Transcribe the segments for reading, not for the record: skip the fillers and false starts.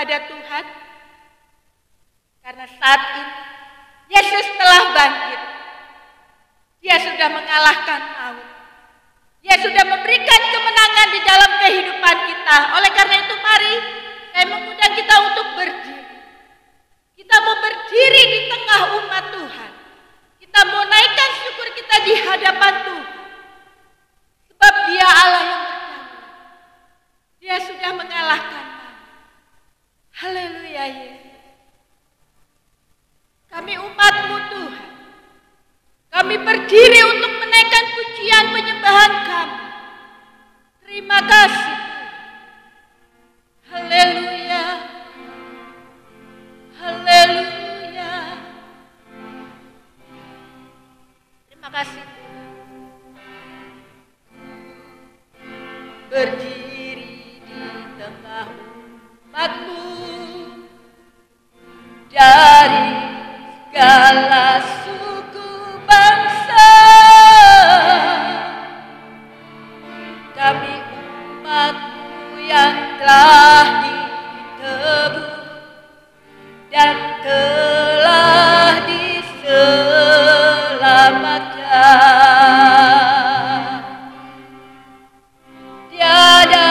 kepada Tuhan? Karena saat ini Yesus telah bangkit. Dia sudah mengalahkan maut. Dia sudah memberikan kemenangan di dalam kehidupan kita. Oleh karena itu mari saya mengundang kita untuk berdiri. Kita mau berdiri di tengah umat Tuhan. Kita mau naikkan syukur kita di hadapan Tuhan. Sebab Dia Allah yang berdaulat. Dia sudah mengalahkan maut. Haleluya Yesus. Kami umat-Mu Tuhan. Kami berdiri untuk menaikkan pujian penyembahan kami. Terima kasih Tuhan. Haleluya. Haleluya. Terima kasih Tuhan. Berdiri di tengah umat-Mu dari segala suku bangsa. Kami umat-Mu yang telah ditebus dan telah diselamatkan. Tiada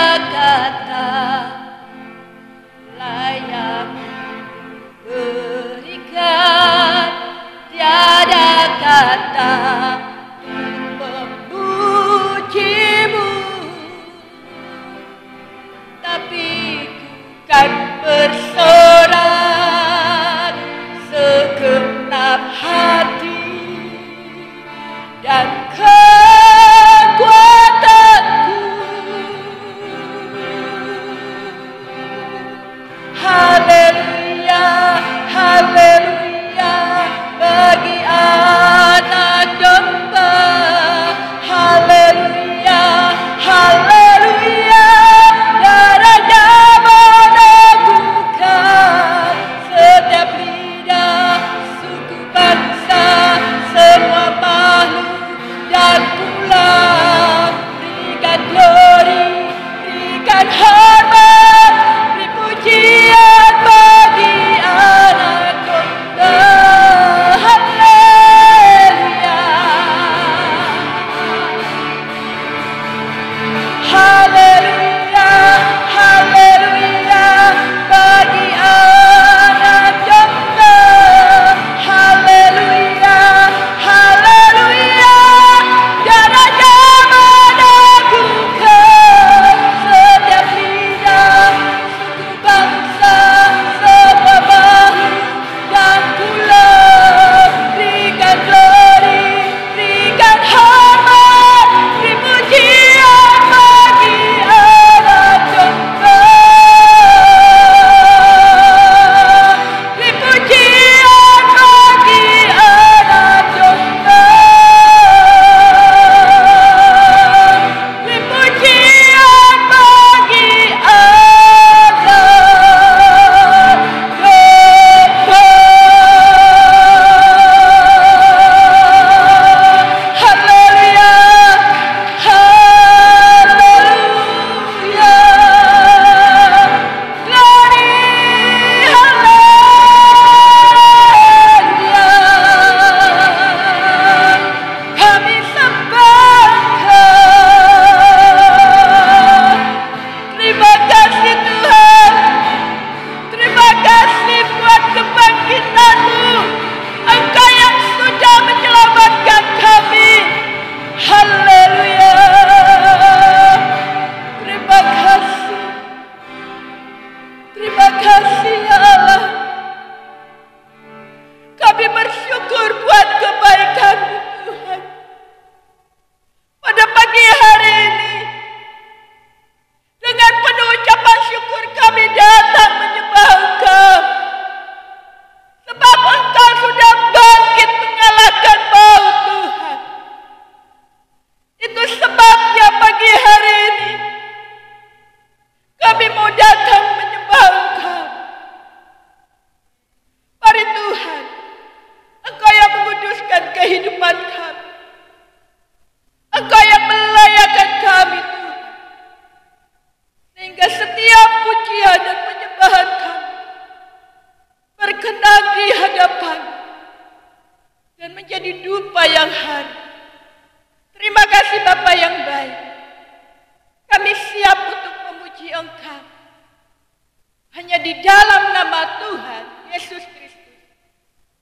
di dalam nama Tuhan Yesus Kristus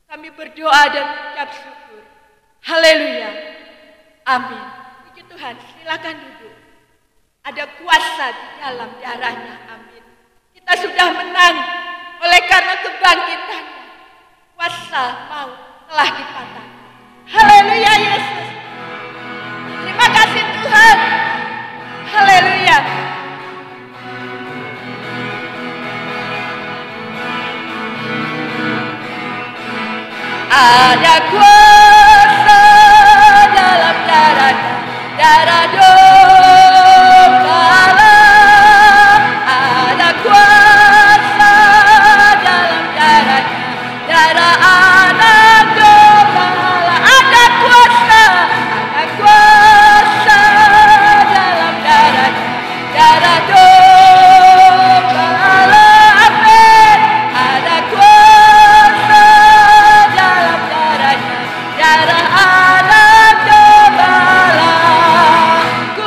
kami berdoa dan mengucap syukur. Haleluya. Amin. Puji Tuhan, silakan duduk. Ada kuasa di dalam darahnya. Amin. Kita sudah menang oleh karena kebangkitannya. Kuasa maut telah dipatahkan. Haleluya Yesus. Terima kasih Tuhan. Haleluya. Ada kuasa dalam darahnya, darah Domba. Ada kuasa dalam darahnya, darah Anak Domba. Ada kuasa dalam darahnya, darah Domba. Amin. Ada kuasa dalam darahnya, darah Anak Domba. Ku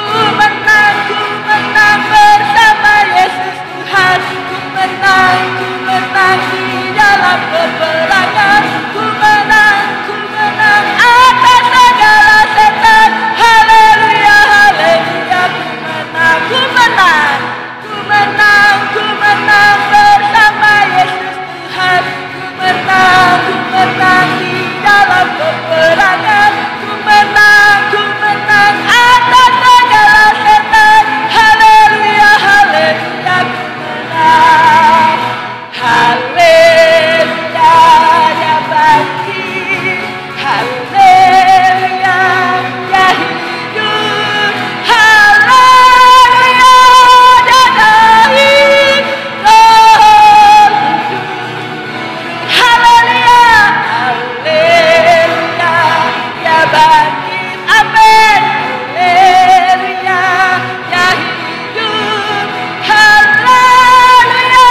menang bersama Yesus Tuhan. Ku menang di dalam peperangan. Ku menang atas segala setan. Haleluya, haleluya. Ku menang bersama Yesus Tuhan. Ku menang di dalam peperangan. Ku menang atas segala setan. Haleluya, haleluya. Ku menang. Haleluya, ya bangkit. Haleluya, ya hidup. Haleluya, ya naik. Roh Kudus. Haleluya, haleluya, ya bangkit. Amin. Haleluya, ya hidup. Haleluya,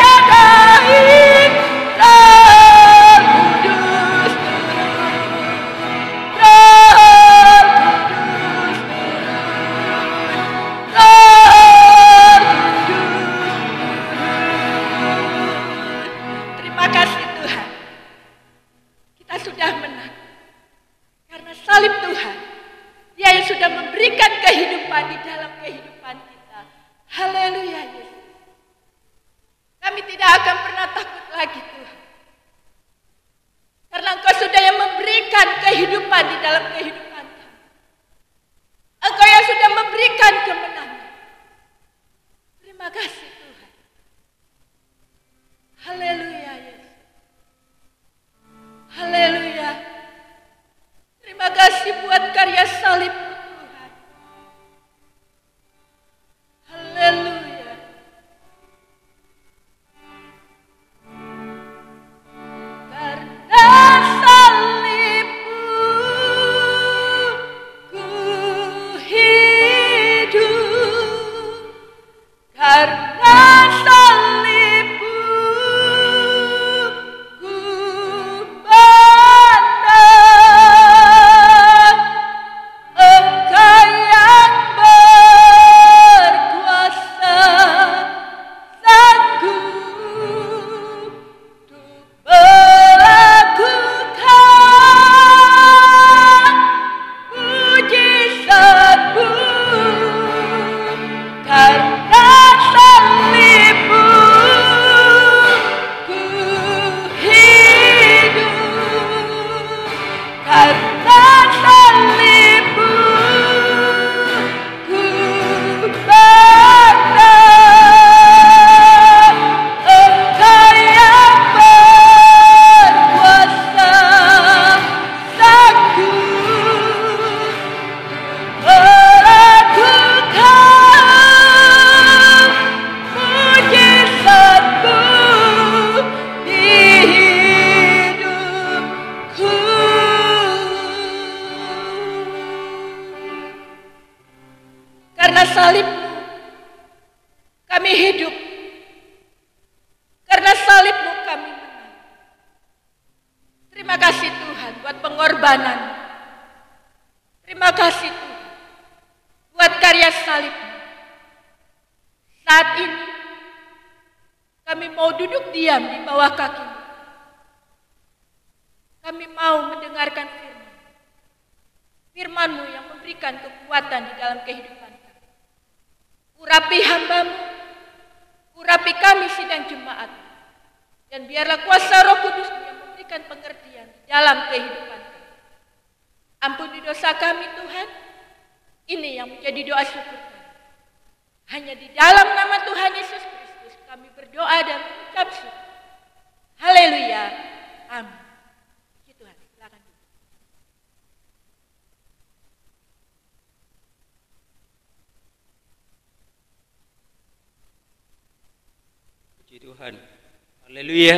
ya naik. Roh Kudus turun. Roh Kudus turun. Roh Kudus. Terima kasih Tuhan. Kita sudah menang. Karena salib Tuhan, Dia yang sudah memberikan kehidupan di dalam kehidupan kita. Haleluya Yesus. Kami tidak akan pernah takut lagi Tuhan. Karena Engkau sudah yang memberikan kehidupan di dalam kehidupan kami. Engkau yang sudah memberikan kemenangan. Terima kasih Tuhan. Haleluya Yesus. Haleluya. Terima kasih buat karya salib-Mu Tuhan. Haleluya. Karena salib-Mu ku hidup. Karena salib-Mu ku pandang. Engkau yang berkuasa, sanggup untuk melakukan mujizat-Mu. Karena salib-Mu ku hidup. Karena salib-Mu ku pandang. Engkau yang berkuasa, sanggup melakukan mujizat-Mu di hidupku. Karena salib-Mu kami hidup. Karena salib-Mu kami menang. Terima kasih Tuhan buat pengorbanan. Terima kasih Tuhan buat karya salib-Mu. Saat ini Kami mau duduk diam di bawah kaki-Mu. Kami mau mendengarkan firman. Firman-Mu yang memberikan kekuatan di dalam kehidupan kami. Urapi hamba-Mu, urapi kami sidang jemaat. Dan biarlah kuasa Roh Kudus yang memberikan pengertian di dalam kehidupan kami. Ampuni dosa kami Tuhan. Ini yang menjadi doa syukur kami. Hanya di dalam nama Tuhan Yesus Kristus kami berdoa dan mengucap syukur. Haleluya. Amin. Puji Tuhan. Silakan. Puji Tuhan. Haleluya.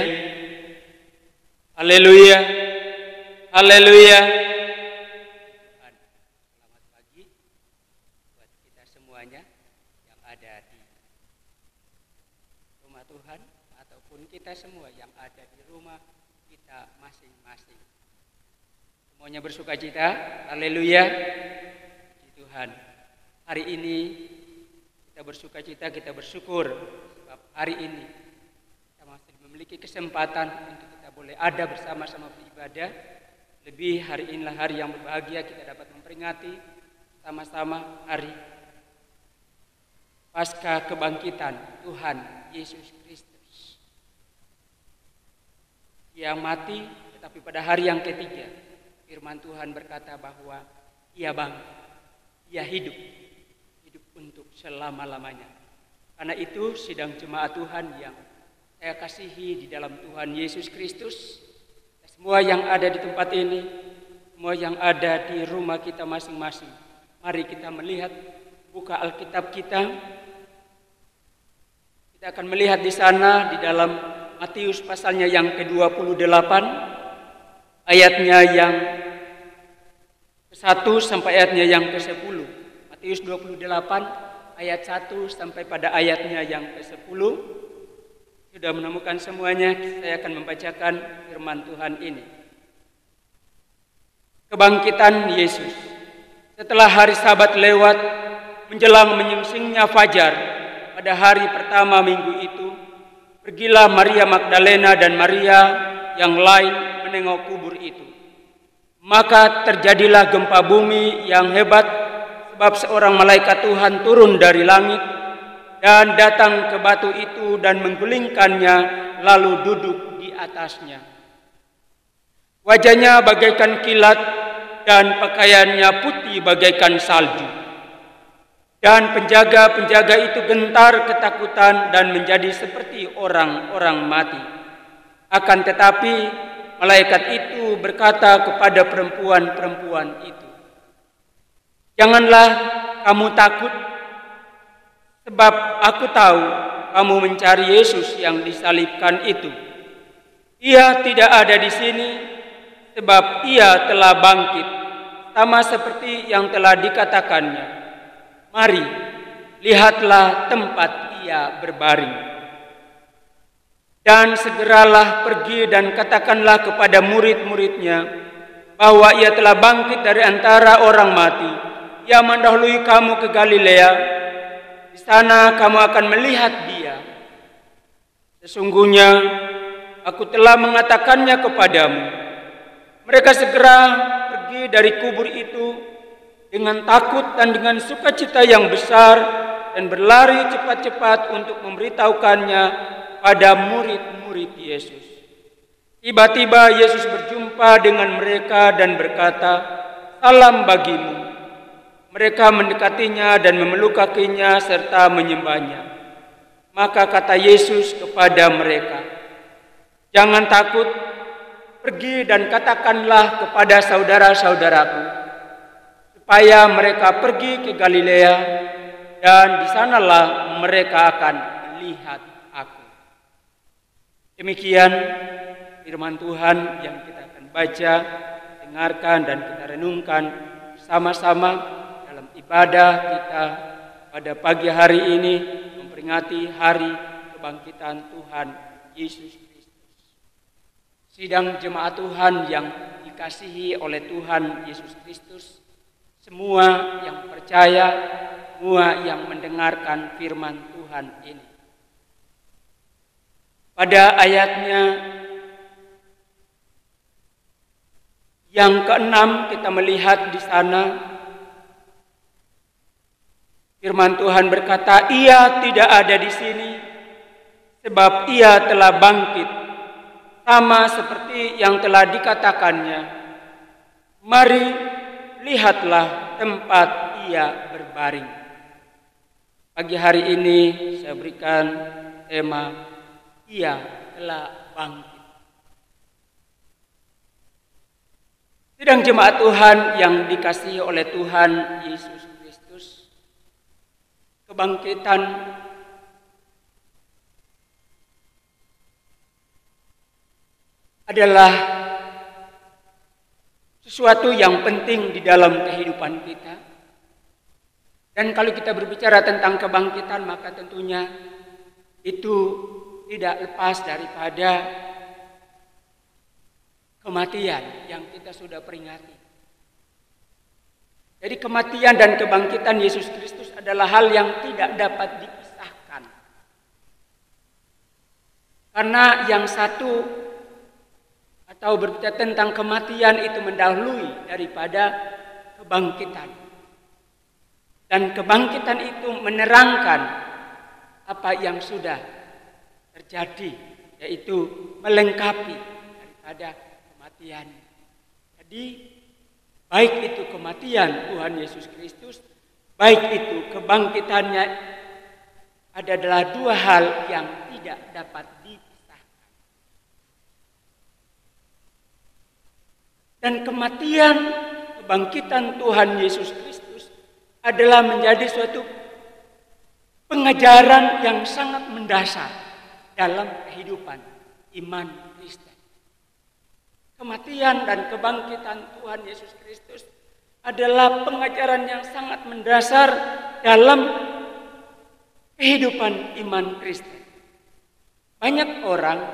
Haleluya. Haleluya. Tuhan, selamat pagi buat kita semuanya yang ada di rumah Tuhan ataupun kita semua yang ada di rumah kita masing-masing. Semuanya bersukacita. Haleluya. Puji Tuhan. Hari ini kita bersukacita, kita bersyukur sebab hari ini kita masih memiliki kesempatan untuk kita boleh ada bersama-sama beribadah. Lebih hari inilah hari yang berbahagia, kita dapat memperingati sama-sama hari Pasca kebangkitan Tuhan Yesus Kristus yang mati, tetapi pada hari yang ketiga firman Tuhan berkata bahwa ia bangkit, ia hidup untuk selama-lamanya. Karena itu sidang jemaat Tuhan yang saya kasihi di dalam Tuhan Yesus Kristus, semua yang ada di tempat ini, semua yang ada di rumah kita masing-masing, mari kita melihat, buka Alkitab kita. Kita akan melihat di sana di dalam Matius pasalnya yang ke-28, ayatnya yang ke-1 sampai ayatnya yang ke-10. Matius 28 ayat 1 sampai pada ayatnya yang ke-10. Sudah menemukan semuanya, saya akan membacakan firman Tuhan ini. Kebangkitan Yesus. Setelah hari Sabat lewat, menjelang menyingsingnya fajar, pada hari pertama minggu itu, pergilah Maria Magdalena dan Maria yang lain menengok kubur itu. Maka terjadilah gempa bumi yang hebat, sebab seorang malaikat Tuhan turun dari langit dan datang ke batu itu dan menggulingkannya, lalu duduk di atasnya. Wajahnya bagaikan kilat dan pakaiannya putih bagaikan salju. Dan penjaga-penjaga itu gentar ketakutan dan menjadi seperti orang-orang mati. Akan tetapi malaikat itu berkata kepada perempuan-perempuan itu, "Janganlah kamu takut, sebab aku tahu kamu mencari Yesus yang disalibkan itu. Ia tidak ada di sini, sebab ia telah bangkit, sama seperti yang telah dikatakannya. Mari, lihatlah tempat ia berbaring. Dan segeralah pergi dan katakanlah kepada murid-muridnya bahwa ia telah bangkit dari antara orang mati. Ia mendahului kamu ke Galilea. Di sana kamu akan melihat dia. Sesungguhnya aku telah mengatakannya kepadamu." Mereka segera pergi dari kubur itu dengan takut dan dengan sukacita yang besar dan berlari cepat-cepat untuk memberitahukannya pada murid-murid Yesus. Tiba-tiba Yesus berjumpa dengan mereka dan berkata, "Salam bagimu." Mereka mendekatinya dan memeluk kakinya serta menyembahnya. Maka kata Yesus kepada mereka, "Jangan takut, pergi dan katakanlah kepada saudara-saudaraku, supaya mereka pergi ke Galilea, dan di sanalah mereka akan melihat aku." Demikian firman Tuhan yang kita akan baca, dengarkan, dan kita renungkan bersama-sama dalam ibadah kita pada pagi hari ini, memperingati hari kebangkitan Tuhan Yesus Kristus. Sidang jemaat Tuhan yang dikasihi oleh Tuhan Yesus Kristus, semua yang percaya, semua yang mendengarkan firman Tuhan ini. pada ayatnya yang ke-6 kita melihat di sana firman Tuhan berkata, "Ia tidak ada di sini sebab ia telah bangkit, sama seperti yang telah dikatakannya. Mari lihatlah tempat ia berbaring." Pagi hari ini saya berikan tema, ia telah bangkit. Sidang jemaat Tuhan yang dikasihi oleh Tuhan Yesus Kristus, kebangkitan adalah sesuatu yang penting di dalam kehidupan kita. Dan kalau kita berbicara tentang kebangkitan, maka tentunya itu tidak lepas daripada kematian yang kita sudah peringati. Jadi kematian dan kebangkitan Yesus Kristus adalah hal yang tidak dapat dipisahkan. Karena yang satu atau berbicara tentang kematian itu mendahului daripada kebangkitan. Dan kebangkitan itu menerangkan apa yang sudah terjadi, yaitu melengkapi daripada kematian. Jadi baik itu kematian Tuhan Yesus Kristus, baik itu kebangkitannya, adalah dua hal yang tidak dapat dipisahkan. Dan kematian, kebangkitan Tuhan Yesus Kristus adalah menjadi suatu pengajaran yang sangat mendasar dalam kehidupan iman Kristen. Kematian dan kebangkitan Tuhan Yesus Kristus adalah pengajaran yang sangat mendasar dalam kehidupan iman Kristen. Banyak orang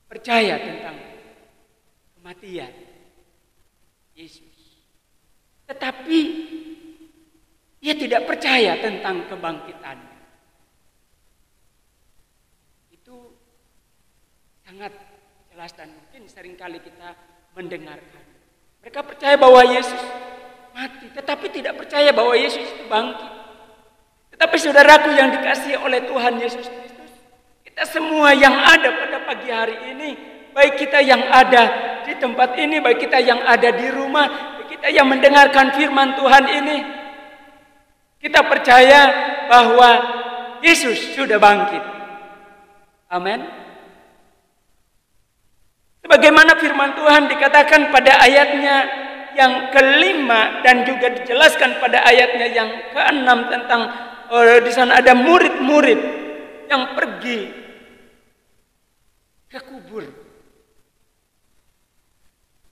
percaya tentang kematian Yesus, tetapi ia tidak percaya tentang kebangkitannya. Itu sangat jelas dan mungkin seringkali kita mendengarkan. Mereka percaya bahwa Yesus mati, tetapi tidak percaya bahwa Yesus itu bangkit. Tetapi saudaraku yang dikasihi oleh Tuhan Yesus Kristus, kita semua yang ada pada pagi hari ini, baik kita yang ada di tempat ini, baik kita yang ada di rumah, kita yang mendengarkan firman Tuhan ini, kita percaya bahwa Yesus sudah bangkit. Amin. Sebagaimana firman Tuhan dikatakan pada ayatnya yang ke-5 dan juga dijelaskan pada ayatnya yang ke-6 tentang di sana ada murid-murid yang pergi ke kubur.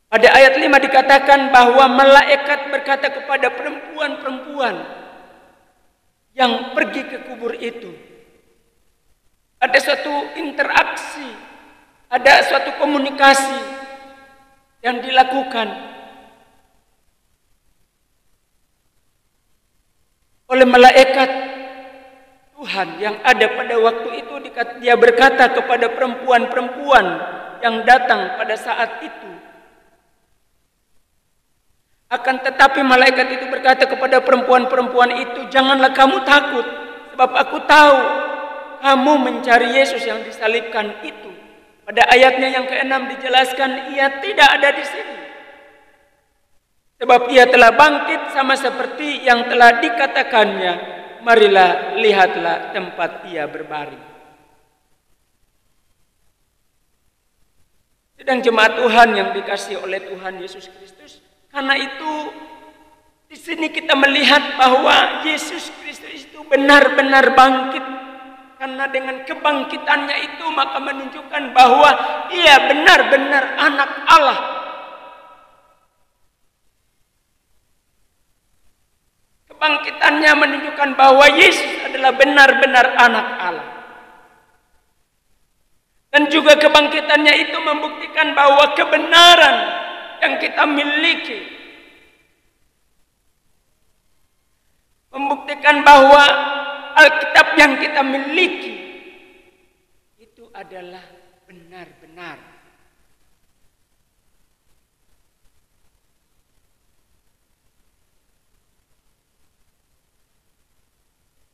Pada ayat 5 dikatakan bahwa malaikat berkata kepada perempuan-perempuan yang pergi ke kubur itu. Ada suatu interaksi, ada suatu komunikasi yang dilakukan oleh malaikat Tuhan yang ada pada waktu itu. Dia berkata kepada perempuan-perempuan yang datang pada saat itu. Akan tetapi malaikat itu berkata kepada perempuan-perempuan itu, "Janganlah kamu takut, sebab aku tahu kamu mencari Yesus yang disalibkan itu." Pada ayatnya yang ke-6 dijelaskan, ia tidak ada di sini. Sebab ia telah bangkit sama seperti yang telah dikatakannya. Marilah lihatlah tempat ia berbaring. Sedang jemaat Tuhan yang dikasihi oleh Tuhan Yesus Kristus, karena itu di sini kita melihat bahwa Yesus Kristus itu benar-benar bangkit. Karena dengan kebangkitannya itu maka menunjukkan bahwa ia benar-benar anak Allah. Kebangkitannya menunjukkan bahwa Yesus adalah benar-benar anak Allah. Dan juga kebangkitannya itu membuktikan bahwa kebenaran yang kita miliki, membuktikan bahwa Alkitab yang kita miliki adalah benar-benar.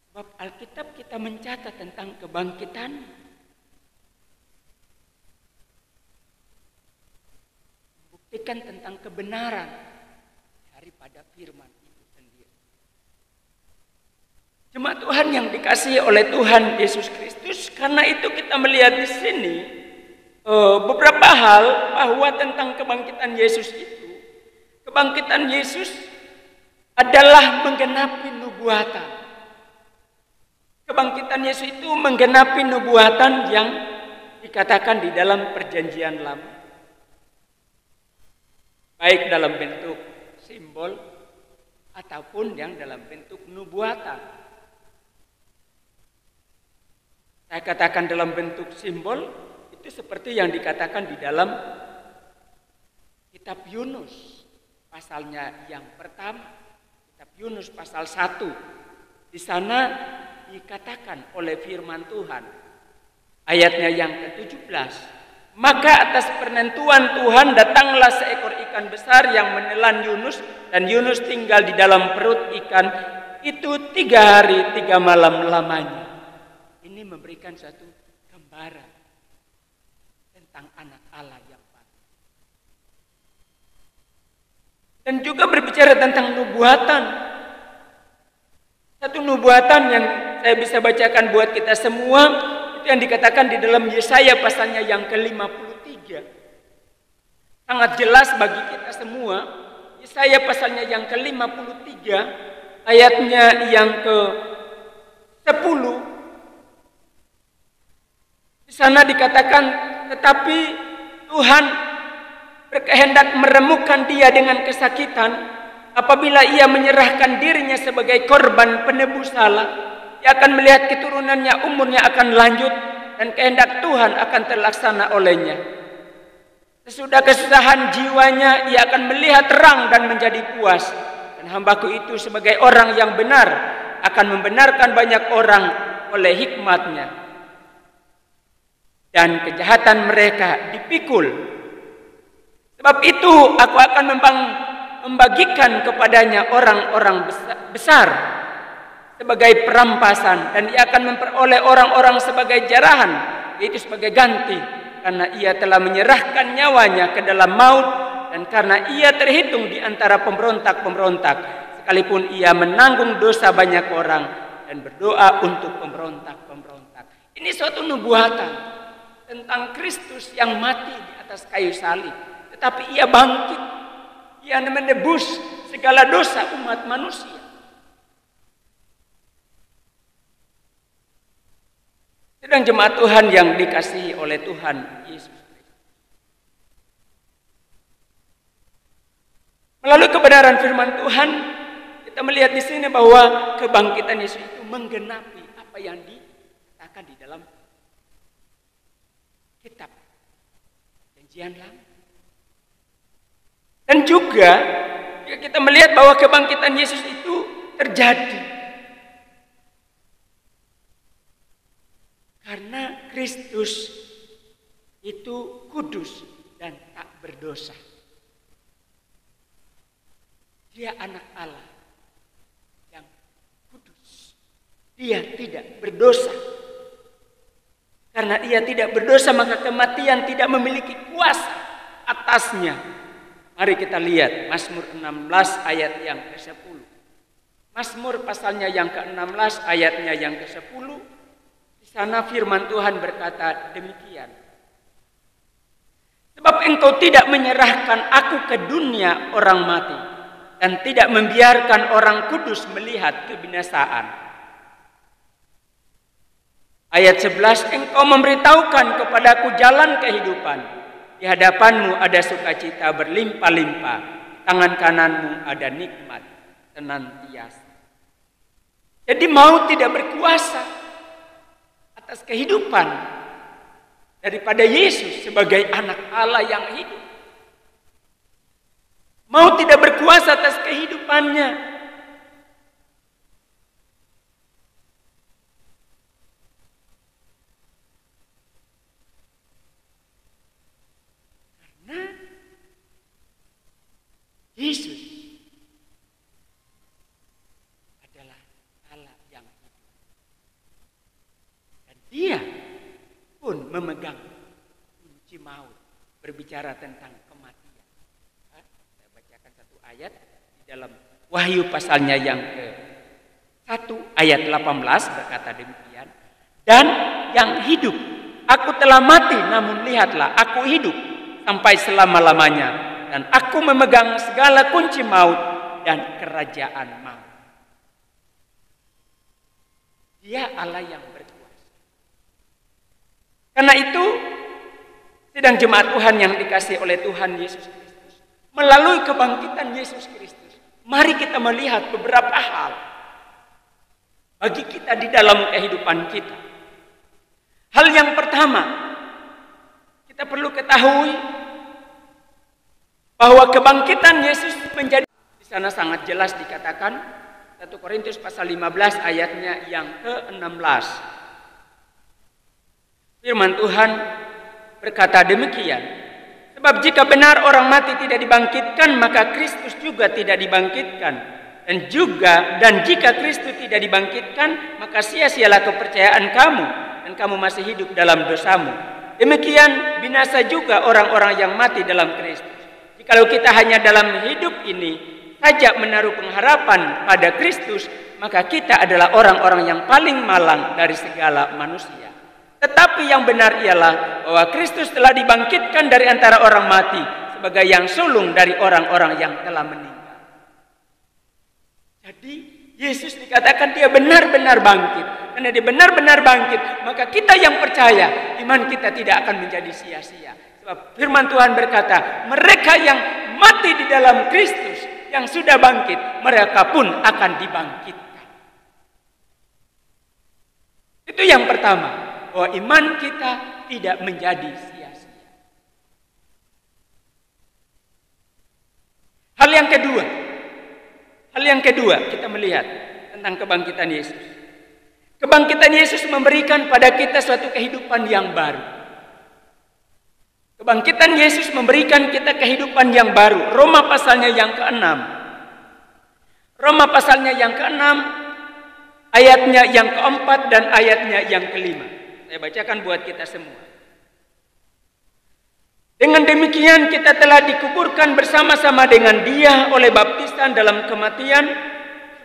Sebab Alkitab kita mencatat tentang kebangkitan. Membuktikan tentang kebenaran daripada firman itu sendiri. Jemaat Tuhan yang dikasihi oleh Tuhan Yesus Kristus, karena itu kita melihat di sini beberapa hal bahwa tentang kebangkitan Yesus itu. Kebangkitan Yesus adalah menggenapi nubuatan. Kebangkitan Yesus itu menggenapi nubuatan yang dikatakan di dalam Perjanjian Lama. Baik dalam bentuk simbol ataupun yang dalam bentuk nubuatan. Saya katakan dalam bentuk simbol itu seperti yang dikatakan di dalam kitab Yunus pasalnya yang pertama, kitab Yunus pasal 1. Di sana dikatakan oleh firman Tuhan ayatnya yang ke-17, maka atas penentuan Tuhan datanglah seekor ikan besar yang menelan Yunus, dan Yunus tinggal di dalam perut ikan itu 3 hari 3 malam lamanya. Ini memberikan suatu gambaran tentang anak Allah yang baru. Dan juga berbicara tentang nubuatan. Satu nubuatan yang saya bisa bacakan buat kita semua, itu yang dikatakan di dalam Yesaya pasalnya yang ke-53. Sangat jelas bagi kita semua. Yesaya pasalnya yang ke-53, ayatnya yang ke-10. Di sana dikatakan, tetapi Tuhan berkehendak meremukkan dia dengan kesakitan apabila ia menyerahkan dirinya sebagai korban penebus salah. Ia akan melihat keturunannya, umurnya akan lanjut, dan kehendak Tuhan akan terlaksana olehnya. Sesudah kesusahan jiwanya, ia akan melihat terang dan menjadi puas. Dan hambaku itu sebagai orang yang benar akan membenarkan banyak orang oleh hikmatnya. Dan kejahatan mereka dipikul. Sebab itu aku akan membagikan kepadanya orang-orang besar sebagai perampasan, dan ia akan memperoleh orang-orang sebagai jarahan, yaitu sebagai ganti, karena ia telah menyerahkan nyawanya ke dalam maut, dan karena ia terhitung di antara pemberontak-pemberontak, sekalipun ia menanggung dosa banyak orang dan berdoa untuk pemberontak-pemberontak. Ini suatu nubuatan tentang Kristus yang mati di atas kayu salib, tetapi ia bangkit, ia menebus segala dosa umat manusia. Sedang jemaat Tuhan yang dikasihi oleh Tuhan Yesus Kristus, melalui kebenaran firman Tuhan, kita melihat di sini bahwa kebangkitan Yesus itu menggenapi apa yang dikatakan di dalam kitab Perjanjian Lama. Dan juga kita melihat bahwa kebangkitan Yesus itu terjadi karena Kristus itu kudus dan tak berdosa. Dia anak Allah yang kudus. Dia tidak berdosa. Karena ia tidak berdosa, maka kematian tidak memiliki kuasa atasnya. Mari kita lihat Mazmur 16 ayat yang ke-10. Mazmur pasalnya yang ke-16 ayatnya yang ke-10. Di sana firman Tuhan berkata demikian. Sebab engkau tidak menyerahkan aku ke dunia orang mati, dan tidak membiarkan orang kudus melihat kebinasaan. Ayat 11, engkau memberitahukan kepadaku jalan kehidupan. Di hadapanmu ada sukacita berlimpah-limpah. Tangan kananmu ada nikmat senantiasa. Jadi maut tidak berkuasa atas kehidupan daripada Yesus sebagai anak Allah yang hidup. Maut tidak berkuasa atas kehidupannya. memegang kunci maut, berbicara tentang kematian. Saya bacakan satu ayat di dalam Wahyu pasalnya yang ke-1 ayat 18 berkata demikian. Dan yang hidup, aku telah mati namun lihatlah aku hidup sampai selama-lamanya, dan aku memegang segala kunci maut dan kerajaan maut. Dia Allah yang berkuasa. Karena itu, sedang jemaat Tuhan yang dikasihi oleh Tuhan Yesus Kristus, melalui kebangkitan Yesus Kristus, mari kita melihat beberapa hal bagi kita di dalam kehidupan kita. Hal yang pertama, kita perlu ketahui bahwa kebangkitan Yesus menjadi, di sana sangat jelas dikatakan 1 Korintus pasal 15 ayatnya yang ke-16. Firman Tuhan berkata demikian, sebab jika benar orang mati tidak dibangkitkan, maka Kristus juga tidak dibangkitkan. Dan jika Kristus tidak dibangkitkan, maka sia-sialah kepercayaan kamu, dan kamu masih hidup dalam dosamu. Demikian binasa juga orang-orang yang mati dalam Kristus. Jikalau kita hanya dalam hidup ini saja menaruh pengharapan pada Kristus, maka kita adalah orang-orang yang paling malang dari segala manusia. Tetapi yang benar ialah bahwa Kristus telah dibangkitkan dari antara orang mati sebagai yang sulung dari orang-orang yang telah meninggal. Jadi Yesus dikatakan dia benar-benar bangkit. Karena dia benar-benar bangkit, maka kita yang percaya, iman kita tidak akan menjadi sia-sia. Sebab firman Tuhan berkata, mereka yang mati di dalam Kristus, yang sudah bangkit, mereka pun akan dibangkitkan. Itu yang pertama, bahwa iman kita tidak menjadi sia-sia. Hal yang kedua, kita melihat tentang kebangkitan Yesus. Kebangkitan Yesus memberikan pada kita suatu kehidupan yang baru. Kebangkitan Yesus memberikan kita kehidupan yang baru. Roma pasalnya yang ke-6. Roma pasalnya yang ke-6, ayatnya yang ke-4 dan ayatnya yang ke-5. Saya bacakan buat kita semua. Dengan demikian kita telah dikuburkan bersama-sama dengan Dia oleh baptisan dalam kematian,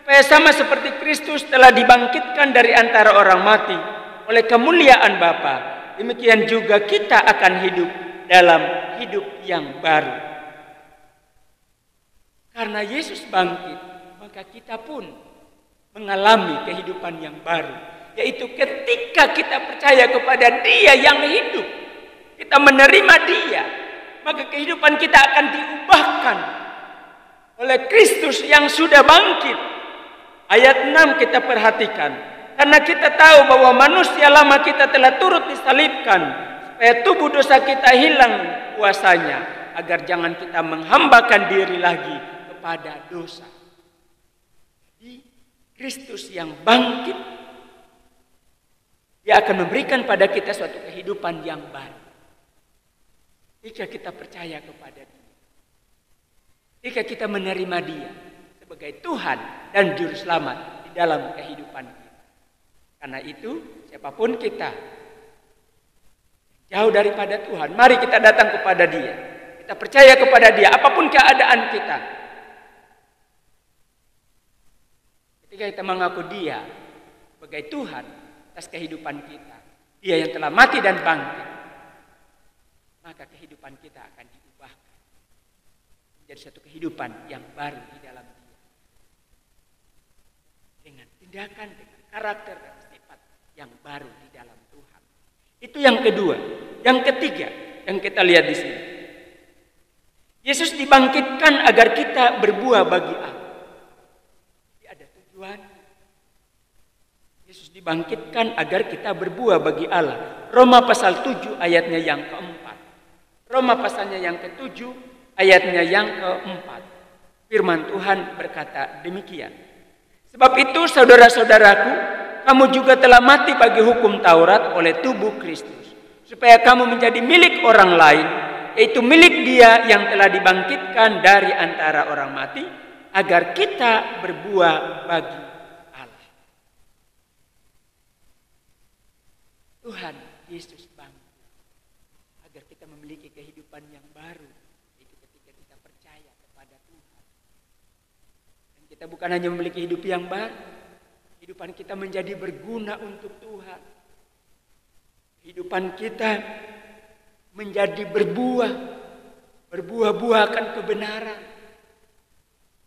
supaya sama seperti Kristus telah dibangkitkan dari antara orang mati oleh kemuliaan Bapa, demikian juga kita akan hidup dalam hidup yang baru. Karena Yesus bangkit, maka kita pun mengalami kehidupan yang baru, yaitu ketika kita percaya kepada Dia yang hidup, kita menerima Dia, maka kehidupan kita akan diubahkan oleh Kristus yang sudah bangkit. Ayat 6 kita perhatikan. Karena kita tahu bahwa manusia lama kita telah turut disalibkan, supaya tubuh dosa kita hilang kuasanya, agar jangan kita menghambakan diri lagi kepada dosa. Jadi Kristus yang bangkit, Dia akan memberikan pada kita suatu kehidupan yang baru. Jika kita percaya kepada Dia, jika kita menerima Dia sebagai Tuhan dan Juru Selamat di dalam kehidupan kita. Karena itu, siapapun kita jauh daripada Tuhan, mari kita datang kepada Dia. Kita percaya kepada Dia, apapun keadaan kita. Ketika kita mengaku Dia sebagai Tuhan atas kehidupan kita, Dia yang telah mati dan bangkit, maka kehidupan kita akan diubahkan menjadi satu kehidupan yang baru di dalam Dia. Dengan tindakan, dengan karakter dan sifat yang baru di dalam Tuhan. Itu yang kedua. Yang ketiga yang kita lihat di sini, Yesus dibangkitkan agar kita berbuah bagi Allah. Jadi ada tujuan. Yesus dibangkitkan agar kita berbuah bagi Allah. Roma pasal 7 ayatnya yang ke-4. Roma pasalnya yang ke-7 ayatnya yang ke-4. Firman Tuhan berkata demikian. Sebab itu saudara-saudaraku, kamu juga telah mati bagi hukum Taurat oleh tubuh Kristus, supaya kamu menjadi milik orang lain, yaitu milik Dia yang telah dibangkitkan dari antara orang mati, agar kita berbuah bagi Allah. Tuhan Yesus bangkit. memiliki kehidupan yang baru, itu ketika kita percaya kepada Tuhan. Dan kita bukan hanya memiliki hidup yang baru, kehidupan kita menjadi berguna untuk Tuhan. Kehidupan kita menjadi berbuah-buahkan kebenaran,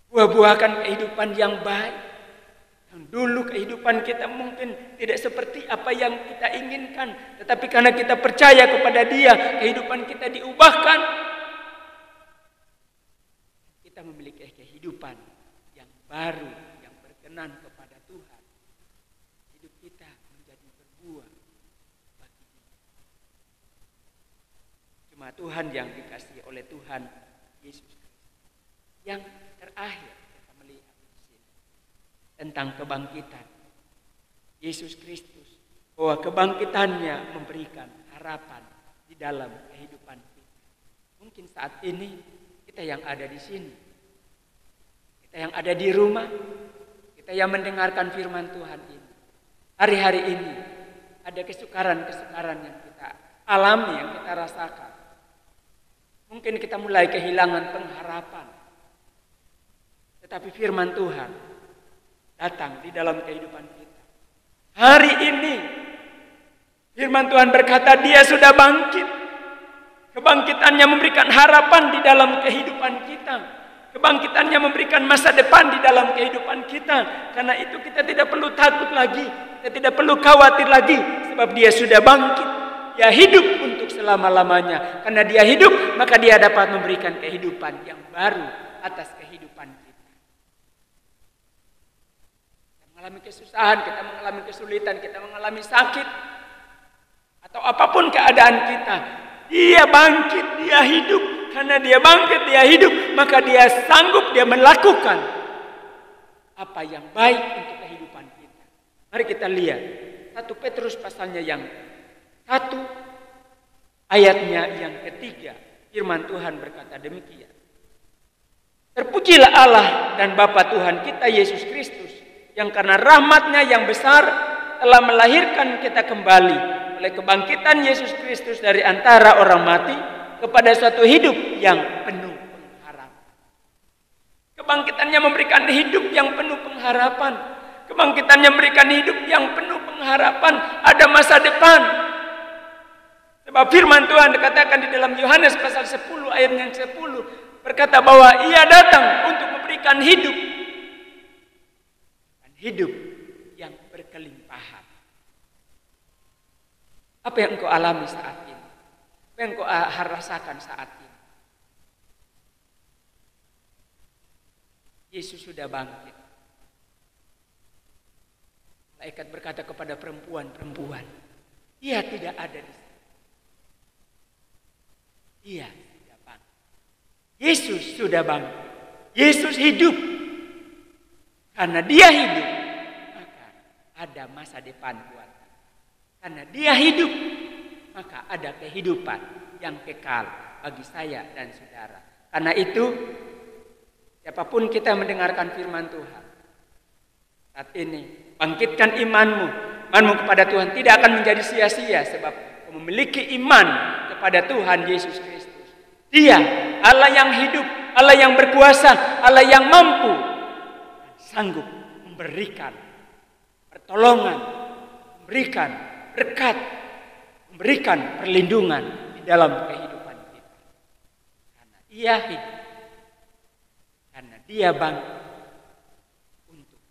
buah-buahkan kehidupan yang baik. Yang dulu kehidupan kita mungkin tidak seperti apa yang kita inginkan, tetapi karena kita percaya kepada Dia, kehidupan kita diubahkan. Kita memiliki kehidupan yang baru, yang berkenan kepada Tuhan. Hidup kita menjadi berbuah bagi Dia. Cuma Tuhan yang dikasihi oleh Tuhan Yesus Kristus. Yang terakhir kita melihat di sini tentang kebangkitan Yesus Kristus, bahwa kebangkitannya memberikan harapan di dalam kehidupan kita. Mungkin saat ini kita yang ada di sini, kita yang ada di rumah, kita yang mendengarkan firman Tuhan ini, hari-hari ini ada kesukaran-kesukaran yang kita alami, yang kita rasakan. Mungkin kita mulai kehilangan pengharapan. Tetapi firman Tuhan datang di dalam kehidupan kita. Hari ini firman Tuhan berkata Dia sudah bangkit. Kebangkitannya memberikan harapan di dalam kehidupan kita. Kebangkitannya memberikan masa depan di dalam kehidupan kita. Karena itu kita tidak perlu takut lagi. Kita tidak perlu khawatir lagi. Sebab Dia sudah bangkit. Dia hidup untuk selama-lamanya. Karena Dia hidup, maka Dia dapat memberikan kehidupan yang baru atas kehidupan kita. Kita mengalami kesusahan, kita mengalami kesulitan, kita mengalami sakit, atau apapun keadaan kita, Dia bangkit, Dia hidup. Karena Dia bangkit, Dia hidup, maka Dia sanggup, Dia melakukan apa yang baik untuk kehidupan kita. Mari kita lihat 1 Petrus pasalnya yang 1 ayatnya yang ketiga. Firman Tuhan berkata demikian. Terpujilah Allah dan Bapa Tuhan kita Yesus Kristus, yang karena rahmat-Nya yang besar telah melahirkan kita kembali oleh kebangkitan Yesus Kristus dari antara orang mati kepada suatu hidup yang penuh pengharapan. Kebangkitannya memberikan hidup yang penuh pengharapan. Kebangkitannya memberikan hidup yang penuh pengharapan. Ada masa depan. Sebab firman Tuhan dikatakan di dalam Yohanes pasal 10 ayat yang 10 berkata bahwa Ia datang untuk memberikan hidup. Dan hidup yang berkelimpahan. Apa yang engkau alami saat ini? Apa yang engkau rasakan saat ini? Yesus sudah bangkit. Malaikat berkata kepada perempuan-perempuan, Dia tidak ada di sini. Dia sudah bangkit. Yesus sudah bangkit. Yesus hidup. Karena Dia hidup, maka ada masa depan buat kita. Karena Dia hidup, maka ada kehidupan yang kekal bagi saya dan saudara. Karena itu, siapapun kita mendengarkan firman Tuhan saat ini, bangkitkan imanmu. Imanmu kepada Tuhan tidak akan menjadi sia-sia sebab memiliki iman kepada Tuhan Yesus Kristus. Dia Allah yang hidup, Allah yang berkuasa, Allah yang mampu, sanggup memberikan pertolongan, memberikan berkat, memberikan perlindungan di dalam kehidupan kita. Karena Ia hidup, karena Dia bangkit untuk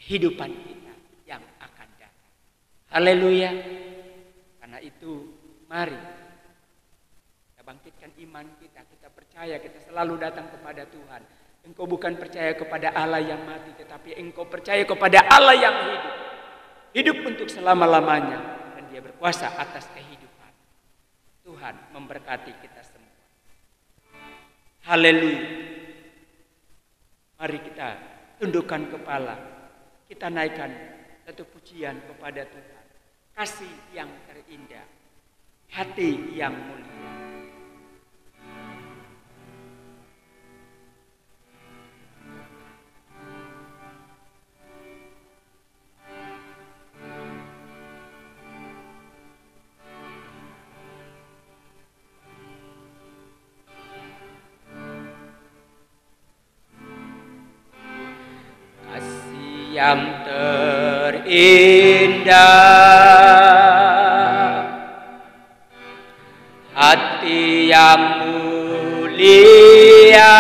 kehidupan kita yang akan datang. Haleluya. Karena itu mari kita bangkitkan iman kita. Kita percaya, kita selalu datang kepada Tuhan. Engkau bukan percaya kepada Allah yang mati, tetapi engkau percaya kepada Allah yang hidup. Hidup untuk selama-lamanya. Dan Dia berkuasa atas kehidupan. Tuhan memberkati kita semua. Haleluya. Mari kita tundukkan kepala. Kita naikkan satu pujian kepada Tuhan. Kasih yang terindah, hati yang mulia. yang terindah, hati yang mulia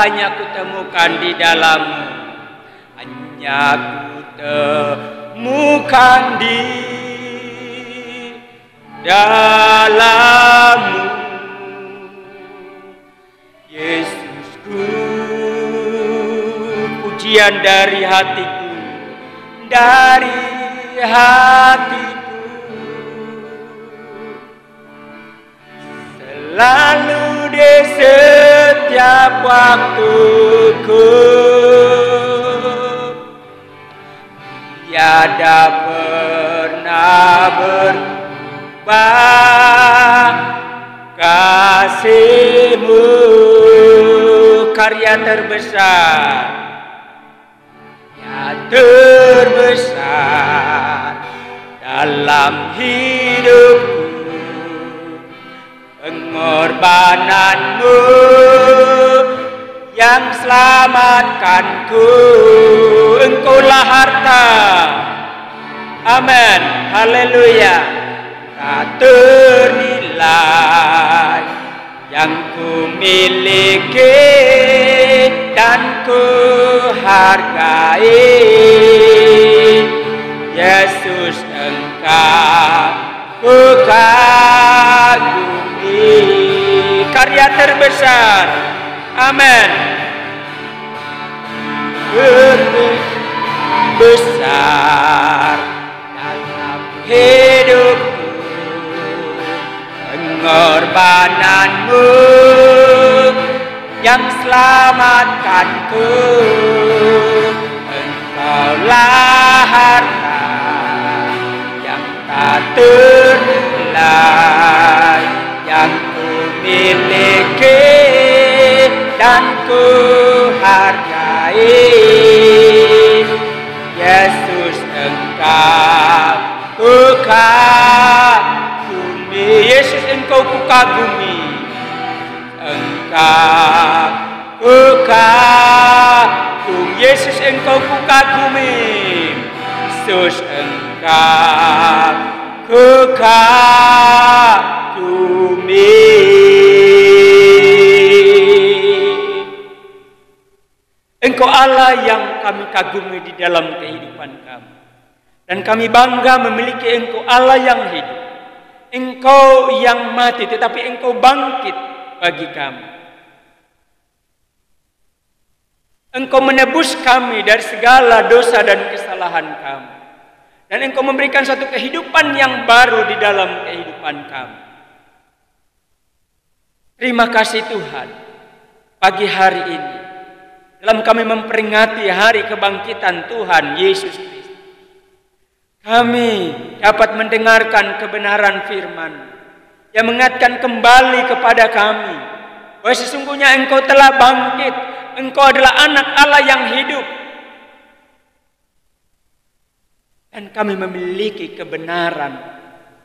hanya kutemukan di dalammu, hanya kutemukan di dalammu, Yesusku. Pujian dari hatiku, dari hatiku, selalu di setiap waktuku, tiada pernah berubah kasih-Mu. Karya terbesar, terbesar dalam hidupku, pengorbananmu yang selamatkanku. Engkaulah harta, amin, haleluya, tak ternilai yang ku miliki dan ku hargai. Yesus, Engkau ku kagumi. Karya terbesar, amin, besar dalam hidupku, pengorbananmu yang selamatkanku. Engkaulah harta yang tak ternilai yang ku miliki dan ku hargai. Yesus, Engkau ku kagumi. Yesus, Engkau ku kagumi. Engkau ku kagumi. Yesus, Engkau ku kagumi. Yesus, Engkau ku kagumi. Engkau Allah yang kami kagumi di dalam kehidupan kami. Dan kami bangga memiliki Engkau Allah yang hidup. Engkau yang mati tetapi Engkau bangkit bagi kami. Engkau menebus kami dari segala dosa dan kesalahan kami. Dan Engkau memberikan satu kehidupan yang baru di dalam kehidupan kami. Terima kasih Tuhan, pagi hari ini dalam kami memperingati hari kebangkitan Tuhan Yesus Kristus, kami dapat mendengarkan kebenaran firman yang mengingatkan kembali kepada kami bahwa sesungguhnya Engkau telah bangkit, Engkau adalah anak Allah yang hidup, dan kami memiliki kebenaran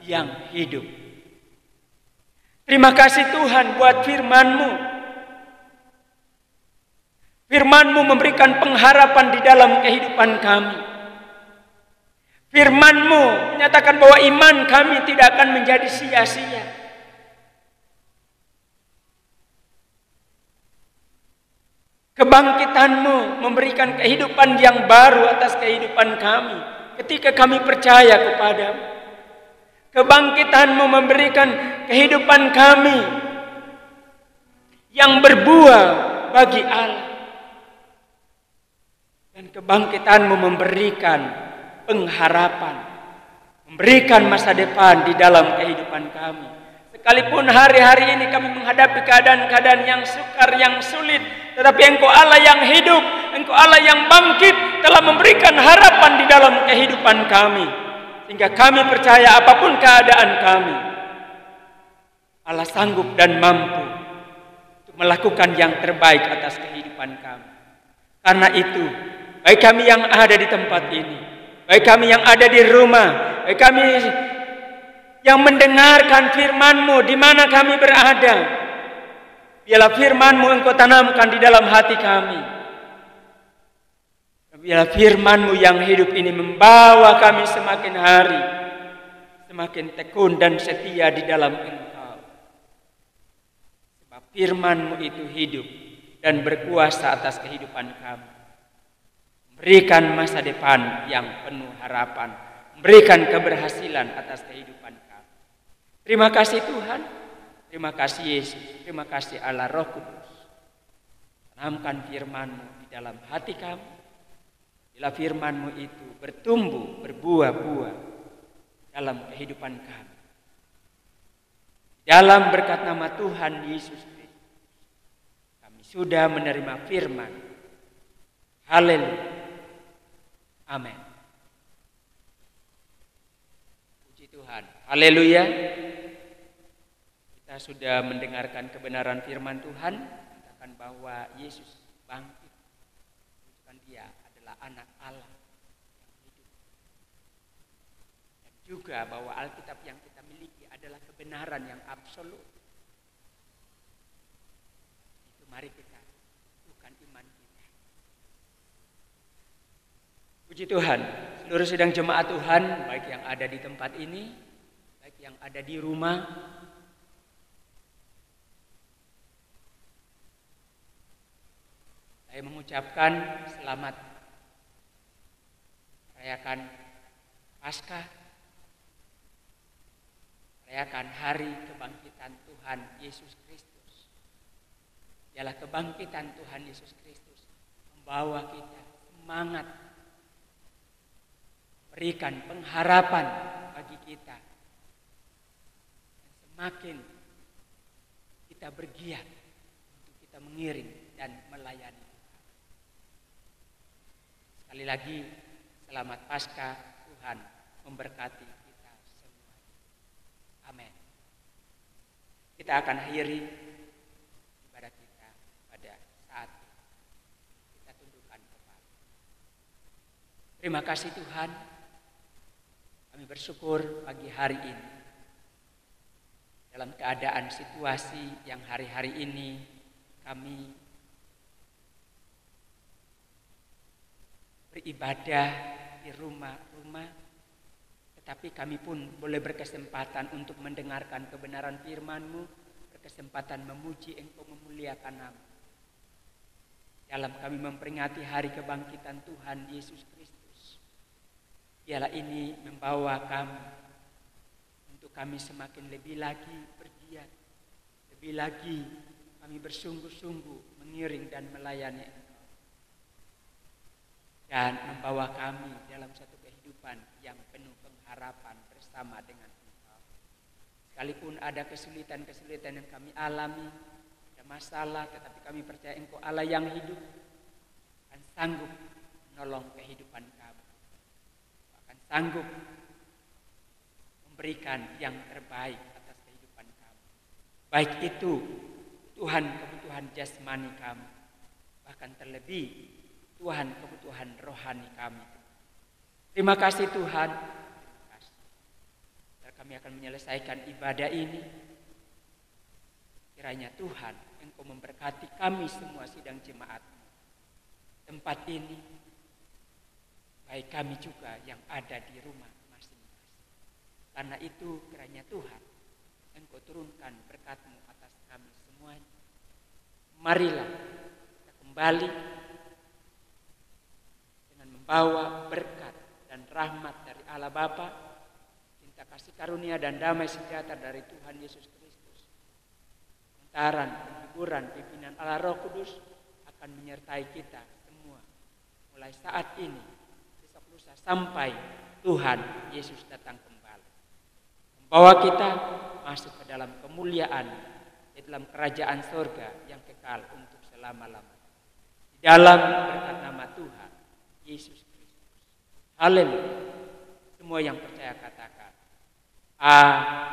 yang hidup. Terima kasih Tuhan buat firman-Mu. Firman-Mu memberikan pengharapan di dalam kehidupan kami. Firman-Mu menyatakan bahwa iman kami tidak akan menjadi sia-sia. Kebangkitan-Mu memberikan kehidupan yang baru atas kehidupan kami ketika kami percaya kepada-Mu. Kebangkitan-Mu memberikan kehidupan kami yang berbuah bagi Allah. Dan kebangkitan-Mu memberikan pengharapan, memberikan masa depan di dalam kehidupan kami. Sekalipun hari-hari ini kami menghadapi keadaan-keadaan yang sukar, yang sulit, tetapi Engkau Allah yang hidup, Engkau Allah yang bangkit telah memberikan harapan di dalam kehidupan kami. Sehingga kami percaya apapun keadaan kami, Allah sanggup dan mampu untuk melakukan yang terbaik atas kehidupan kami. Karena itu, baik kami yang ada di tempat ini, baik kami yang ada di rumah, baik kami yang mendengarkan firman-Mu di mana kami berada, biarlah firman-Mu Engkau tanamkan di dalam hati kami. Dan Biarlah firman-Mu yang hidup ini membawa kami semakin hari semakin tekun dan setia di dalam Engkau. Sebab firman-Mu itu hidup dan berkuasa atas kehidupan kami. Memberikan masa depan yang penuh harapan, memberikan keberhasilan atas kehidupan kami. Terima kasih Tuhan, terima kasih Yesus, terima kasih Allah Roh Kudus. Tanamkan firman-Mu di dalam hati kami. Bila firman-Mu itu bertumbuh, berbuah-buah dalam kehidupan kami. Dalam berkat nama Tuhan Yesus Kristus, kami sudah menerima firman. Haleluya. Amin. Puji Tuhan. Haleluya. Kita sudah mendengarkan kebenaran firman Tuhan, katakan bahwa Yesus bangkit. Bukan Dia adalah anak Allah yang hidup. Dan juga bahwa Alkitab yang kita miliki adalah kebenaran yang absolut. Itu mari kita bukan iman kita. Puji Tuhan, seluruh sidang jemaat Tuhan, baik yang ada di tempat ini, baik yang ada di rumah, saya mengucapkan selamat merayakan Paskah, merayakan hari kebangkitan Tuhan Yesus Kristus. Ialah kebangkitan Tuhan Yesus Kristus membawa kita semangat, berikan pengharapan bagi kita. Dan semakin kita bergiat untuk kita mengiring dan melayani. Sekali lagi, selamat Paskah, Tuhan memberkati kita semua. Amin. Kita akan akhiri ibadah kita pada saat ini. Kita tundukkan kepala. Terima kasih Tuhan. Kami bersyukur pagi hari ini. Dalam keadaan situasi yang hari-hari ini kami beribadah di rumah-rumah, tetapi kami pun boleh berkesempatan untuk mendengarkan kebenaran firman-Mu, berkesempatan memuji Engkau, memuliakan nama. Dalam kami memperingati hari kebangkitan Tuhan Yesus Kristus, biarlah ini membawa kami untuk kami semakin lebih lagi bergiat, lebih lagi kami bersungguh-sungguh mengiring dan melayani Engkau. Dan membawa kami dalam satu kehidupan yang penuh pengharapan bersama dengan Engkau. Sekalipun ada kesulitan-kesulitan yang kami alami, ada masalah, tetapi kami percaya Engkau Allah yang hidup akan sanggup menolong kehidupan kami, akan sanggup memberikan yang terbaik atas kehidupan kami. Baik itu Tuhan kebutuhan jasmani kami, bahkan terlebih Tuhan kebutuhan rohani kami. Terima kasih Tuhan. Terima kasih. Dan kami akan menyelesaikan ibadah ini. Kiranya Tuhan Engkau memberkati kami semua sidang jemaat. Tempat ini, baik kami juga yang ada di rumah masing-masing. Karena itu kiranya Tuhan Engkau turunkan berkat-Mu atas kami semuanya. Marilah kita kembali bawa berkat dan rahmat dari Allah Bapa, cinta kasih karunia dan damai sejahtera dari Tuhan Yesus Kristus, pentaran, penghiburan, pimpinan Allah Roh Kudus akan menyertai kita semua mulai saat ini, besok lusa sampai Tuhan Yesus datang kembali, membawa kita masuk ke dalam kemuliaan di dalam kerajaan surga yang kekal untuk selama-lamanya. Di dalam berkat nama Tuhan Yesus Kristus. Haleluya. Semua yang percaya katakan amin.